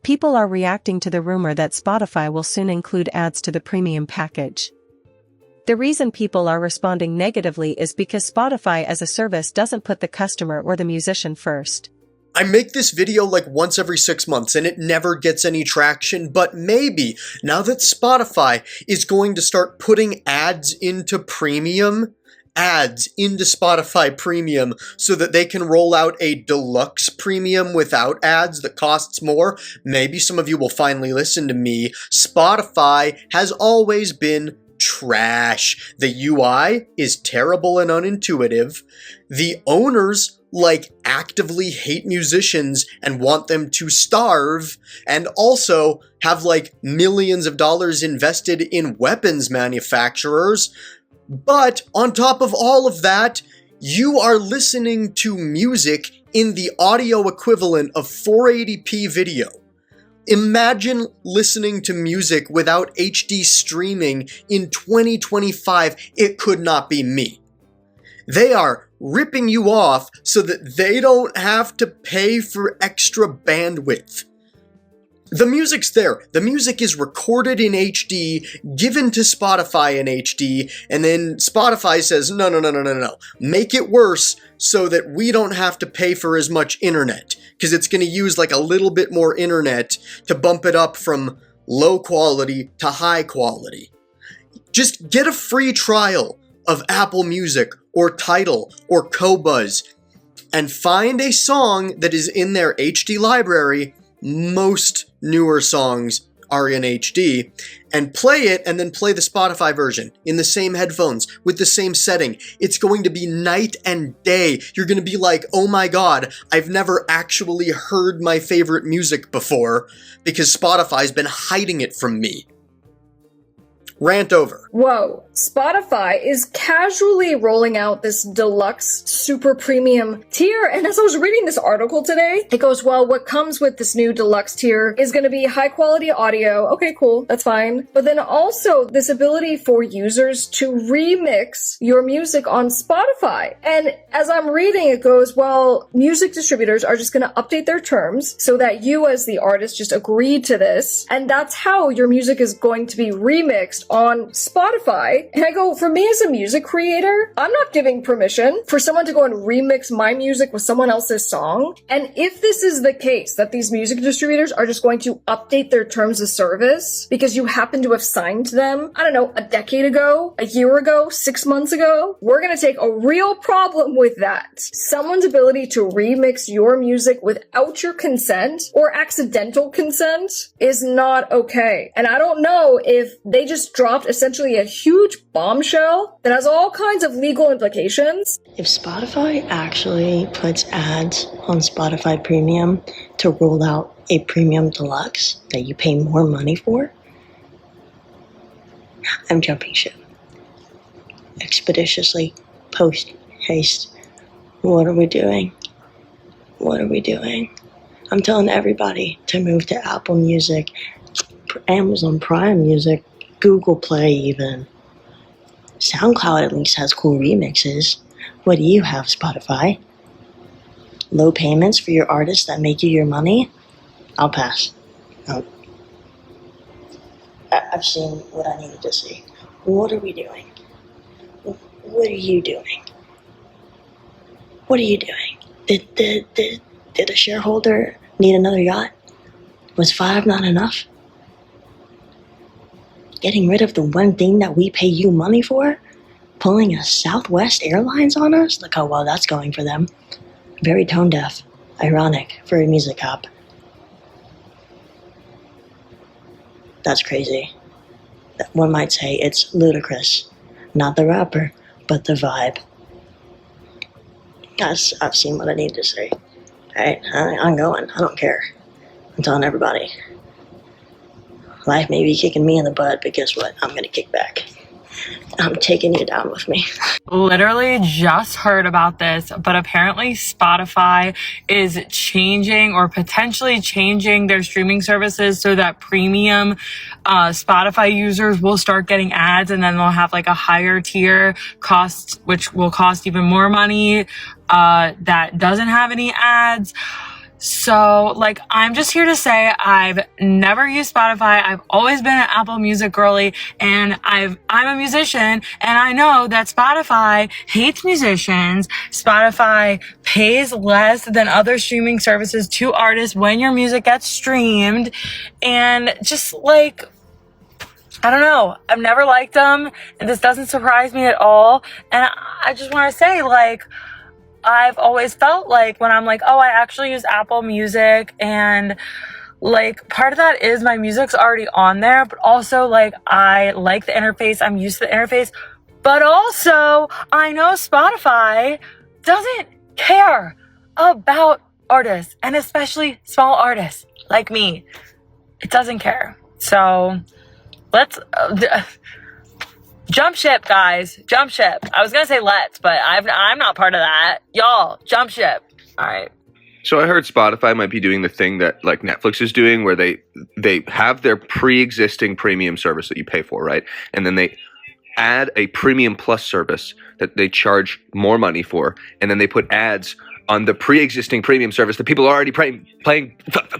People are reacting to the rumor that Spotify will soon include ads to the premium package. The reason people are responding negatively is because Spotify as a service doesn't put the customer or the musician first. I make this video like once every 6 months and it never gets any traction, but maybe now that Spotify is going to start putting ads into Spotify Premium so that they can roll out a deluxe premium without ads that costs more, maybe some of you will finally listen to me. Spotify has always been trash. The UI is terrible and unintuitive. The owners actively hate musicians and want them to starve, and also have millions of dollars invested in weapons manufacturers. But on top of all of that, you are listening to music in the audio equivalent of 480p video. Imagine listening to music without HD streaming in 2025. It could not be me. They are ripping you off so that they don't have to pay for extra bandwidth. The music's there. The music is recorded in HD, given to Spotify in HD, and then Spotify says, no. Make it worse so that we don't have to pay for as much internet, because it's going to use a little bit more internet to bump it up from low quality to high quality. Just get a free trial of Apple Music or Tidal or Qobuz and find a song that is in their HD library. Most newer songs are in HD, and play it, and then play the Spotify version in the same headphones with the same setting. It's going to be night and day. You're going to be like, oh my god, I've never actually heard my favorite music before because Spotify's been hiding it from me. Rant over. Whoa, Spotify is casually rolling out this deluxe super premium tier, and as I was reading this article today, it goes, well, what comes with this new deluxe tier is going to be high quality audio. Okay, cool, that's fine. But then also this ability for users to remix your music on Spotify. And as I'm reading, it goes, well, music distributors are just going to update their terms so that you as the artist just agreed to this, and that's how your music is going to be remixed on Spotify. And I go, for me as a music creator, I'm not giving permission for someone to go and remix my music with someone else's song. And if this is the case, that these music distributors are just going to update their terms of service because you happen to have signed them, I don't know, a decade ago, a year ago, 6 months ago, we're going to take a real problem with that. Someone's ability to remix your music without your consent or accidental consent is not okay. And I don't know if they just dropped essentially a huge bombshell that has all kinds of legal implications. If Spotify actually puts ads on Spotify Premium to roll out a premium deluxe that you pay more money for, I'm jumping ship. Expeditiously, post haste. What are we doing? What are we doing? I'm telling everybody to move to Apple Music, Amazon Prime Music, Google Play even. SoundCloud at least has cool remixes. What do you have, Spotify? Low payments for your artists that make you your money? I'll pass. I've seen what I needed to see. What are we doing? What are you doing? What are you doing? Did a shareholder need another yacht? Was 5 not enough? Getting rid of the one thing that we pay you money for? Pulling a Southwest Airlines on us? Look how well that's going for them. Very tone deaf. Ironic for a music app. That's crazy. One might say it's ludicrous. Not the rapper, but the vibe. Guys, I've seen what I need to say. Alright, I'm going. I don't care. I'm telling everybody. Life may be kicking me in the butt, but guess what? I'm gonna kick back. I'm taking you down with me. Literally just heard about this, but apparently Spotify is changing or potentially changing their streaming services so that premium Spotify users will start getting ads, and then they'll have a higher tier cost, which will cost even more money, that doesn't have any ads. So, like, I'm just here to say I've never used Spotify. I've always been an Apple Music girly, and I'm a musician, and I know that Spotify hates musicians. Spotify pays less than other streaming services to artists when your music gets streamed, and just like, I don't know. I've never liked them, and this doesn't surprise me at all. And I just want to say, like, I've always felt like when I'm like, oh, I actually use Apple Music, and like part of that is my music's already on there, but also like I like the interface, I'm used to the interface, but also I know Spotify doesn't care about artists, and especially small artists like me. It doesn't care. So let's jump ship, guys. Jump ship. I was gonna say let's, but I'm not part of that. Y'all, jump ship. All right. So I heard Spotify might be doing the thing that like Netflix is doing, where they have their pre-existing premium service that you pay for, right? And then they add a premium plus service that they charge more money for, and then they put ads on the pre-existing premium service that people are already playing. What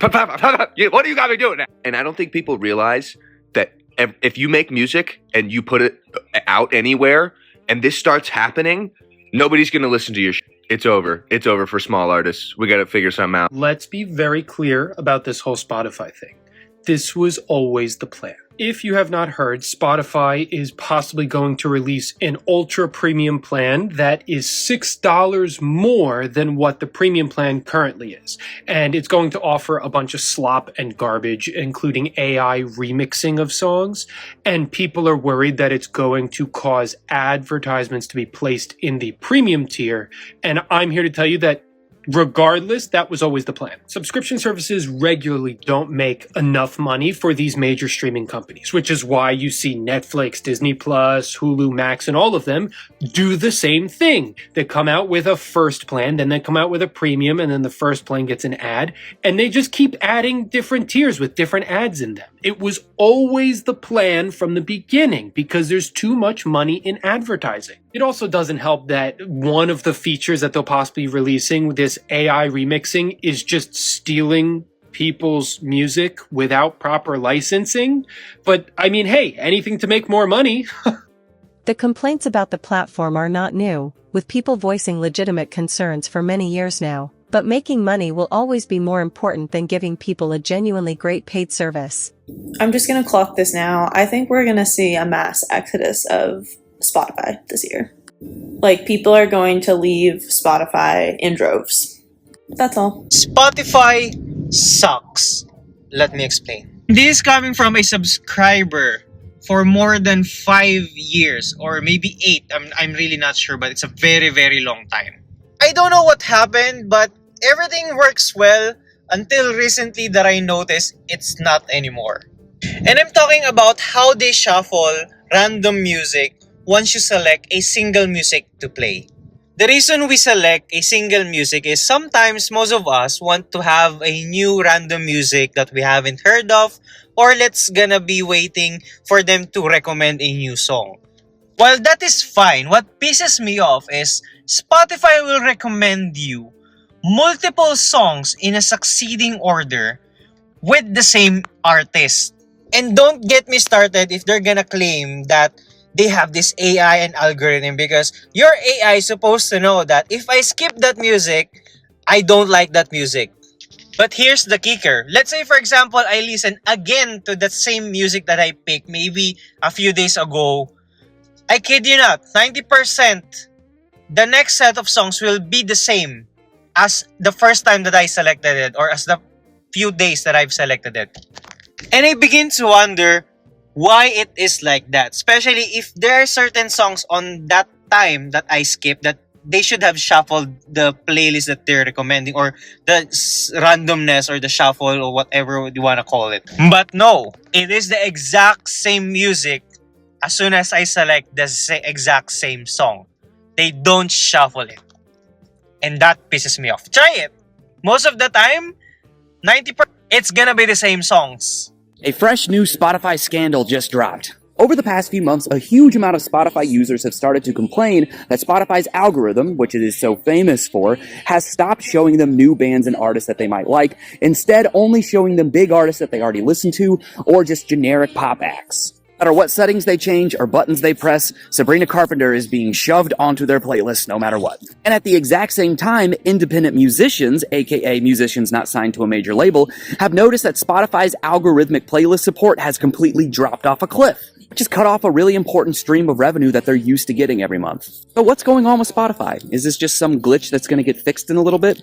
are you guys doing now? And I don't think people realize that if you make music and you put it out anywhere and this starts happening, nobody's going to listen to your shit. It's over. It's over for small artists. We got to figure something out. Let's be very clear about this whole Spotify thing. This was always the plan. If you have not heard, Spotify is possibly going to release an ultra premium plan that is $6 more than what the premium plan currently is. And it's going to offer a bunch of slop and garbage, including AI remixing of songs. And people are worried that it's going to cause advertisements to be placed in the premium tier. And I'm here to tell you that regardless, that was always the plan. Subscription services regularly don't make enough money for these major streaming companies, which is why you see Netflix, Disney Plus, Hulu, Max, and all of them do the same thing. They come out with a first plan, then they come out with a premium, and then the first plan gets an ad, and they just keep adding different tiers with different ads in them. It was always the plan from the beginning because there's too much money in advertising. It also doesn't help that one of the features that they'll possibly be releasing with this AI remixing is just stealing people's music without proper licensing. But I mean, hey, anything to make more money. The complaints about the platform are not new, with people voicing legitimate concerns for many years now. But making money will always be more important than giving people a genuinely great paid service. I'm just going to clock this now. I think we're going to see a mass exodus of Spotify this year. Like, people are going to leave Spotify in droves. That's all. Spotify sucks. Let me explain. This is coming from a subscriber for more than 5 years or maybe 8. I'm really not sure, but it's a very, very long time. I don't know what happened, but everything works well until recently that I noticed it's not anymore. And I'm talking about how they shuffle random music once you select a single music to play. The reason we select a single music is sometimes most of us want to have a new random music that we haven't heard of, or let's gonna be waiting for them to recommend a new song. While that is fine, what pisses me off is Spotify will recommend you multiple songs in a succeeding order with the same artist. And don't get me started if they're gonna claim that they have this AI and algorithm, because your AI is supposed to know that if I skip that music, I don't like that music. But here's the kicker. Let's say, for example, I listen again to that same music that I picked maybe a few days ago. I kid you not, 90%, the next set of songs will be the same as the first time that I selected it, or as the few days that I've selected it. And I begin to wonder why it is like that, especially if there are certain songs on that time that I skipped that they should have shuffled the playlist that they're recommending, or the randomness or the shuffle or whatever you want to call it. But no, it is the exact same music as soon as I select the exact same song. They don't shuffle it. And that pisses me off. Try it. Most of the time, 90%, it's gonna be the same songs. A fresh new Spotify scandal just dropped. Over the past few months, a huge amount of Spotify users have started to complain that Spotify's algorithm, which it is so famous for, has stopped showing them new bands and artists that they might like, instead only showing them big artists that they already listen to, or just generic pop acts. No matter what settings they change or buttons they press, Sabrina Carpenter is being shoved onto their playlist no matter what. And at the exact same time, independent musicians, aka musicians not signed to a major label, have noticed that Spotify's algorithmic playlist support has completely dropped off a cliff, which has cut off a really important stream of revenue that they're used to getting every month. So what's going on with Spotify? Is this just some glitch that's going to get fixed in a little bit?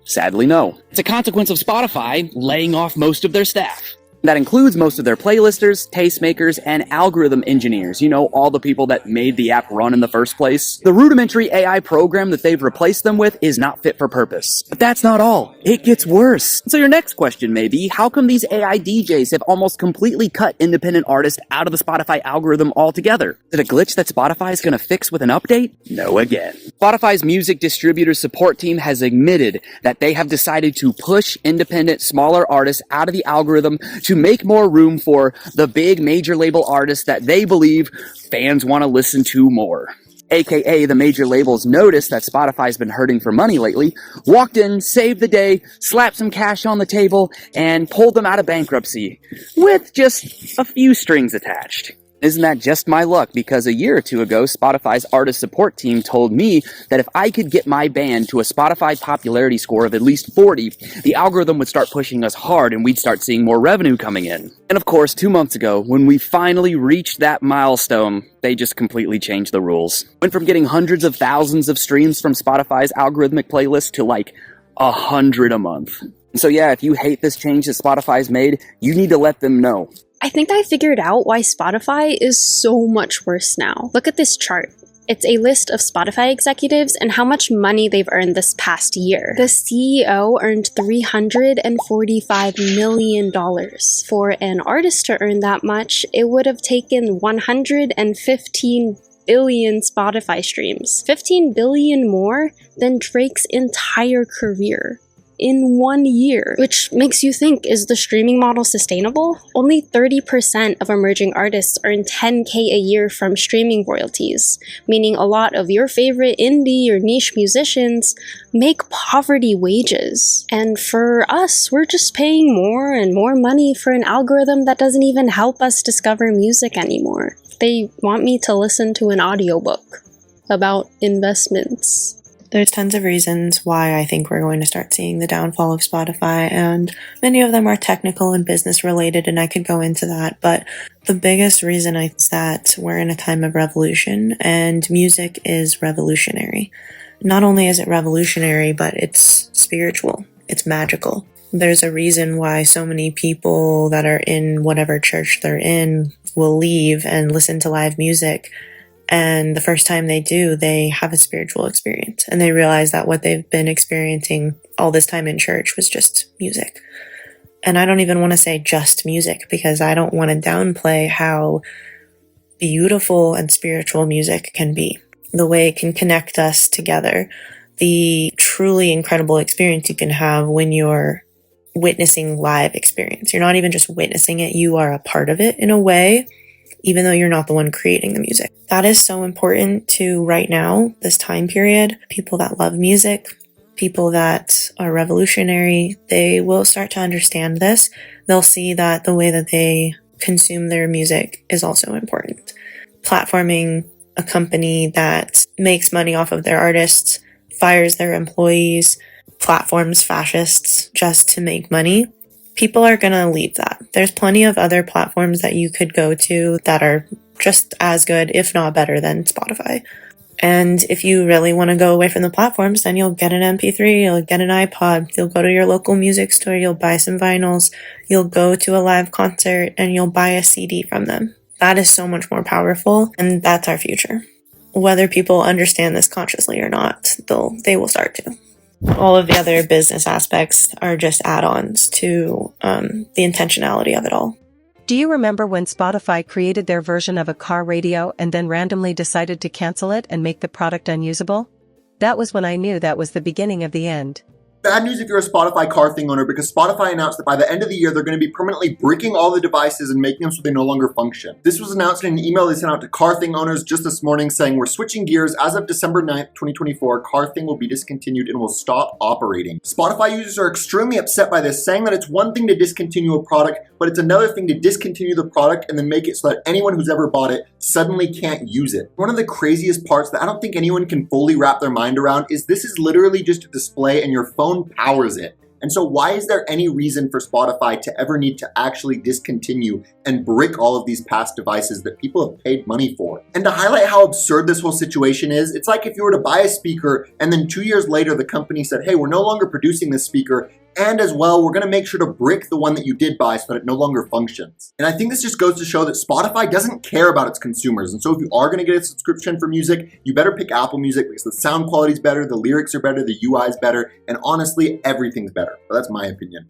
Sadly, no. It's a consequence of Spotify laying off most of their staff. That includes most of their playlisters, tastemakers, and algorithm engineers. You know, all the people that made the app run in the first place. The rudimentary AI program that they've replaced them with is not fit for purpose. But that's not all. It gets worse. So your next question may be, how come these AI DJs have almost completely cut independent artists out of the Spotify algorithm altogether? Is it a glitch that Spotify is going to fix with an update? No again. Spotify's music distributor support team has admitted that they have decided to push independent, smaller artists out of the algorithm to make more room for the big major label artists that they believe fans want to listen to more. AKA the major labels noticed that Spotify's been hurting for money lately, walked in, saved the day, slapped some cash on the table, and pulled them out of bankruptcy, with just a few strings attached. Isn't that just my luck? Because a year or two ago, Spotify's artist support team told me that if I could get my band to a Spotify popularity score of at least 40, the algorithm would start pushing us hard and we'd start seeing more revenue coming in. And of course, 2 months ago, when we finally reached that milestone, they just completely changed the rules. Went from getting hundreds of thousands of streams from Spotify's algorithmic playlist to like 100 a month. So yeah, if you hate this change that Spotify's made, you need to let them know. I think I figured out why Spotify is so much worse now. Look at this chart. It's a list of Spotify executives and how much money they've earned this past year. The CEO earned $345 million. For an artist to earn that much, it would have taken 115 billion Spotify streams. 15 billion more than Drake's entire career. In 1 year, which makes you think, is the streaming model sustainable? Only 30% of emerging artists earn $10K a year from streaming royalties, meaning a lot of your favorite indie or niche musicians make poverty wages. And for us, we're just paying more and more money for an algorithm that doesn't even help us discover music anymore. They want me to listen to an audiobook about investments. There's tons of reasons why I think we're going to start seeing the downfall of Spotify, and many of them are technical and business related, and I could go into that, but the biggest reason is that we're in a time of revolution, and music is revolutionary. Not only is it revolutionary, but it's spiritual, it's magical. There's a reason why so many people that are in whatever church they're in will leave and listen to live music. And the first time they do, they have a spiritual experience. And they realize that what they've been experiencing all this time in church was just music. And I don't even want to say just music, because I don't want to downplay how beautiful and spiritual music can be. The way it can connect us together. The truly incredible experience you can have when you're witnessing live experience. You're not even just witnessing it, you are a part of it in a way, even though you're not the one creating the music. That is so important to right now, this time period. People that love music, people that are revolutionary, they will start to understand this. They'll see that the way that they consume their music is also important. Platforming a company that makes money off of their artists, fires their employees, platforms fascists just to make money, people are going to leave that. There's plenty of other platforms that you could go to that are just as good, if not better, than Spotify. And if you really want to go away from the platforms, then you'll get an MP3, you'll get an iPod, you'll go to your local music store, you'll buy some vinyls, you'll go to a live concert, and you'll buy a CD from them. That is so much more powerful, and that's our future. Whether people understand this consciously or not, they will start to. All of the other business aspects are just add-ons to the intentionality of it all. Do you remember when Spotify created their version of a car radio and then randomly decided to cancel it and make the product unusable? That was when I knew that was the beginning of the end. Bad news if you're a Spotify car thing owner, because Spotify announced that by the end of the year, they're going to be permanently bricking all the devices and making them so they no longer function. This was announced in an email they sent out to car thing owners just this morning saying, we're switching gears. As of December 9th, 2024, car thing will be discontinued and will stop operating. Spotify users are extremely upset by this, saying that it's one thing to discontinue a product, but it's another thing to discontinue the product and then make it so that anyone who's ever bought it suddenly can't use it. One of the craziest parts that I don't think anyone can fully wrap their mind around is this is literally just a display and your phone powers it. And so why is there any reason for Spotify to ever need to actually discontinue and brick all of these past devices that people have paid money for? And to highlight how absurd this whole situation is, it's like if you were to buy a speaker and then 2 years later the company said, hey, we're no longer producing this speaker, and as well, we're gonna make sure to brick the one that you did buy so that it no longer functions. And I think this just goes to show that Spotify doesn't care about its consumers. And so if you are gonna get a subscription for music, you better pick Apple Music because the sound quality is better, the lyrics are better, the UI is better, and honestly, everything's better. But that's my opinion.